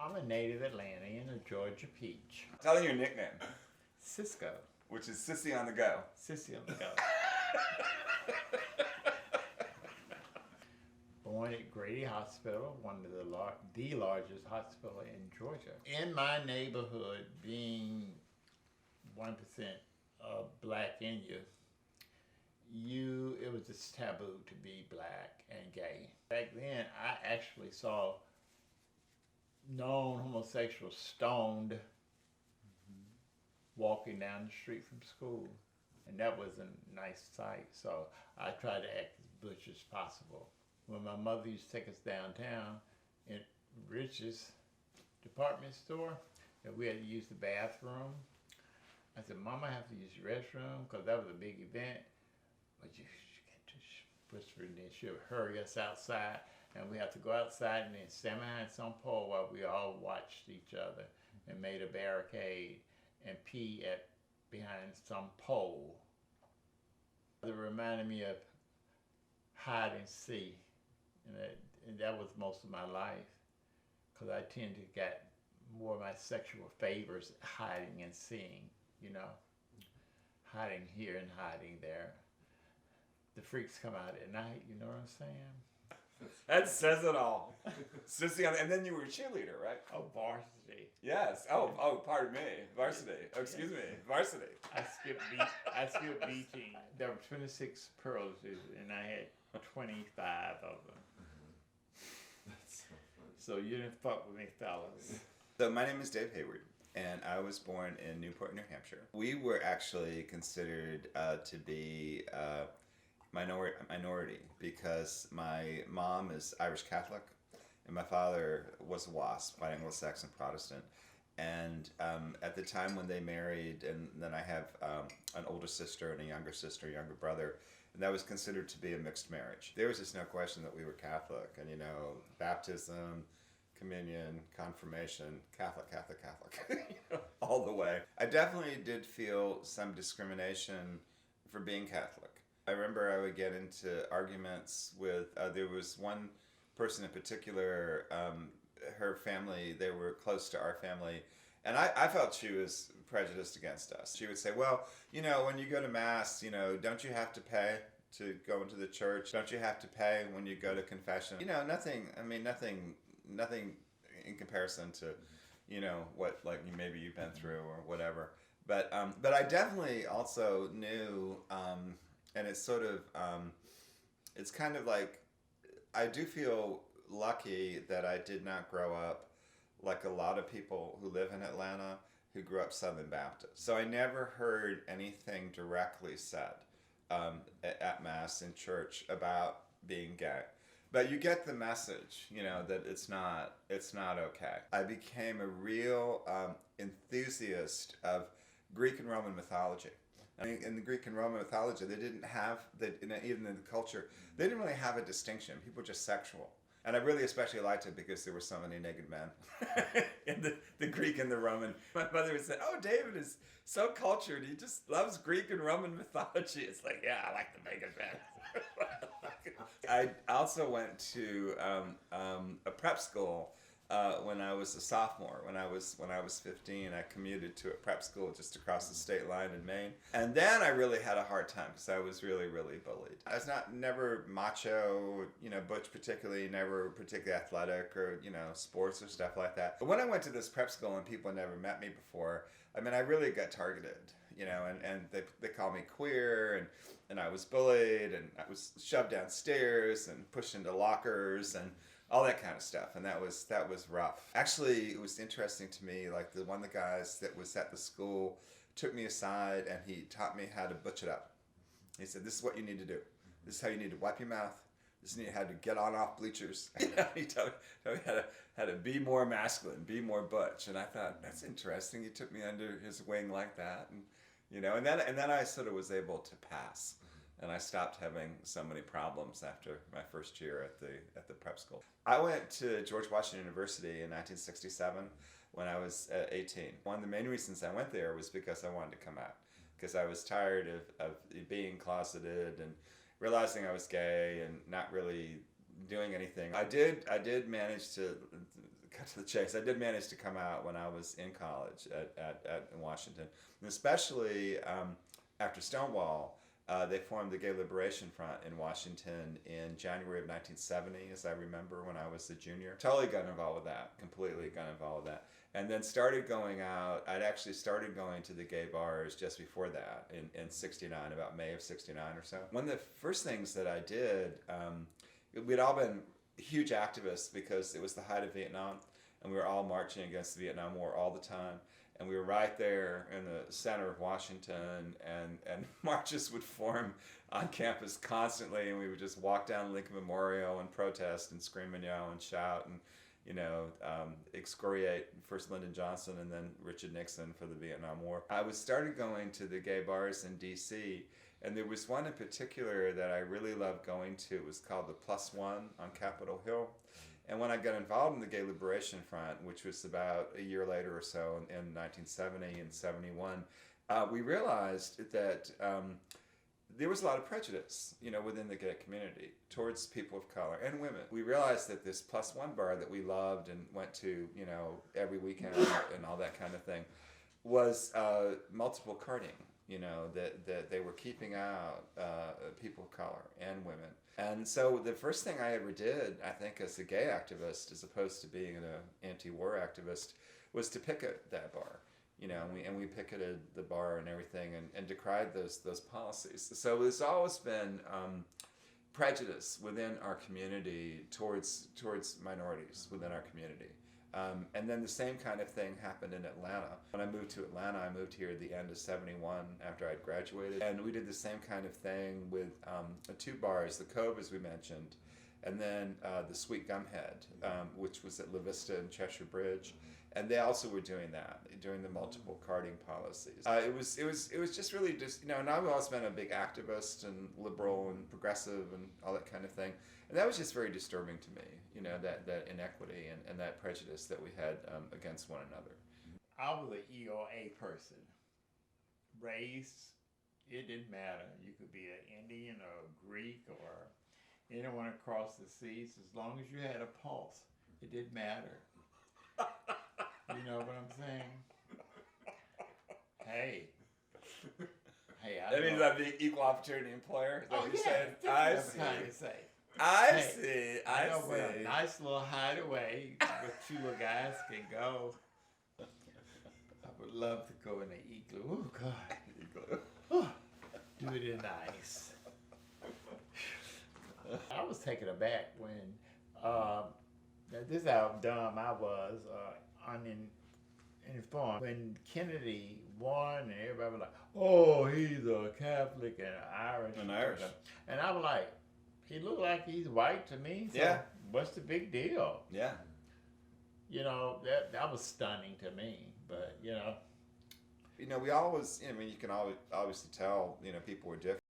I'm a native Atlantean, a Georgia peach. Tell them your nickname. Cisco. Which is Sissy on the Go. Sissy on the go. Born at Grady Hospital, one of the largest hospital in Georgia. In my neighborhood, being 1% of black in you, it was just taboo to be black and gay. Back then, I actually saw known homosexuals stoned walking down the street from school. And that was a nice sight, so I tried to act as butch as possible. When my mother used to take us downtown in Rich's department store, and we had to use the bathroom, I said, Mama, I have to use the restroom, because that was a big event. But you can't just whisper, and then she'll hurry us outside, and we have to go outside and then stand behind some pole while we all watched each other and made a barricade and pee behind some pole. It reminded me of hide and seek, and that was most of my life, because I tend to get more of my sexual favors hiding and seeing, hiding here and hiding there. The freaks come out at night, you know what I'm saying? That says it all. Sissy and then you were a cheerleader, right? Oh, varsity. Yes. Oh, pardon me. Varsity. Oh, excuse me. Varsity. I skipped B team. There were 26 pearls, and I had 25 of them. That's so funny. So you didn't fuck with me, fellas. So my name is Dave Hayward, and I was born in Newport, New Hampshire. We were actually considered to be minority because my mom is Irish Catholic and my father was a WASP, white Anglo-Saxon Protestant. And at the time when they married, and then I have an older sister and a younger brother, and that was considered to be a mixed marriage. There was just no question that we were Catholic, and baptism, communion, confirmation, Catholic, all the way. I definitely did feel some discrimination for being Catholic. I remember I would get into arguments with, there was one person in particular, her family, they were close to our family, and I felt she was prejudiced against us. She would say, well, when you go to Mass, don't you have to pay to go into the church? Don't you have to pay when you go to confession? Nothing in comparison to, what maybe you've been through or whatever. But I definitely also knew, and it's sort of, it's kind of like, I do feel lucky that I did not grow up like a lot of people who live in Atlanta who grew up Southern Baptist. So I never heard anything directly said at Mass in church about being gay. But you get the message, that it's not okay. I became a real enthusiast of Greek and Roman mythology. I mean, in the Greek and Roman mythology, they didn't have, even in the culture, they didn't really have a distinction. People were just sexual. And I really especially liked it because there were so many naked men in the Greek and the Roman. My mother would say, oh, David is so cultured. He just loves Greek and Roman mythology. It's like, yeah, I like the naked men. I also went to a prep school when I was a sophomore. When I was 15, I commuted to a prep school just across the state line in Maine. And then I really had a hard time because I was really, really bullied. I was never macho, butch particularly, never particularly athletic or, sports or stuff like that. But when I went to this prep school and people had never met me before, I really got targeted, and they called me queer and I was bullied and I was shoved downstairs and pushed into lockers and all that kind of stuff, and that was rough. Actually, it was interesting to me, like one of the guys that was at the school took me aside and he taught me how to butch it up. He said, this is what you need to do. This is how you need to wipe your mouth. This is how to get on off bleachers. He told me how to be more masculine, be more butch. And I thought, that's interesting. He took me under his wing like that, and then I sort of was able to pass. And I stopped having so many problems after my first year at the prep school. I went to George Washington University in 1967 when I was 18. One of the main reasons I went there was because I wanted to come out. Because I was tired of being closeted and realizing I was gay and not really doing anything. I did manage to cut to the chase, I did manage to come out when I was in college in Washington, and especially after Stonewall. They formed the Gay Liberation Front in Washington in January of 1970, as I remember, when I was a junior. Totally got involved with that, completely got involved with that. And then started going out. I'd actually started going to the gay bars just before that, in 69, about May of 69 or so. One of the first things that I did, we'd all been huge activists because it was the height of Vietnam, and we were all marching against the Vietnam War all the time. And we were right there in the center of Washington, and marches would form on campus constantly, and we would just walk down Lincoln Memorial and protest and scream and yell and shout and, excoriate first Lyndon Johnson and then Richard Nixon for the Vietnam War. I started going to the gay bars in D.C., and there was one in particular that I really loved going to. It was called the Plus One on Capitol Hill. And when I got involved in the Gay Liberation Front, which was about a year later or so in 1970 and 71, we realized that there was a lot of prejudice, within the gay community towards people of color and women. We realized that this Plus One bar that we loved and went to, every weekend and all that kind of thing, was multiple carding, that they were keeping out people of color and women. And so the first thing I ever did, I think, as a gay activist, as opposed to being an anti-war activist, was to picket that bar. And we picketed the bar and everything, and decried those policies. So there's always been prejudice within our community towards minorities within our community. And then the same kind of thing happened in Atlanta. When I moved to Atlanta, I moved here at the end of 71 after I'd graduated. And we did the same kind of thing with two bars, the Cove, as we mentioned, and then the Sweet Gumhead, which was at La Vista and Cheshire Bridge. And they also were doing that, doing the multiple carding policies. It was just really and I've always been a big activist and liberal and progressive and all that kind of thing. And that was just very disturbing to me, that inequity and that prejudice that we had against one another. I was an EOA person. Race, it didn't matter. You could be an Indian or a Greek or anyone across the seas, as long as you had a pulse, it didn't matter. You know what I'm saying? Hey, That means I'm the equal opportunity employer. Is that what you're saying? I see. I know where a nice little hideaway where two little guys can go. I would love to go in the igloo. Oh God, igloo. Oh, do it in ice. I was taken aback when this is how dumb I was. Uninformed. When Kennedy won, and everybody was like, "Oh, he's a Catholic and Irish." And I was like, "He looked like he's white to me. So yeah. What's the big deal?" Yeah. That was stunning to me. But we always. You can always obviously tell. People were different.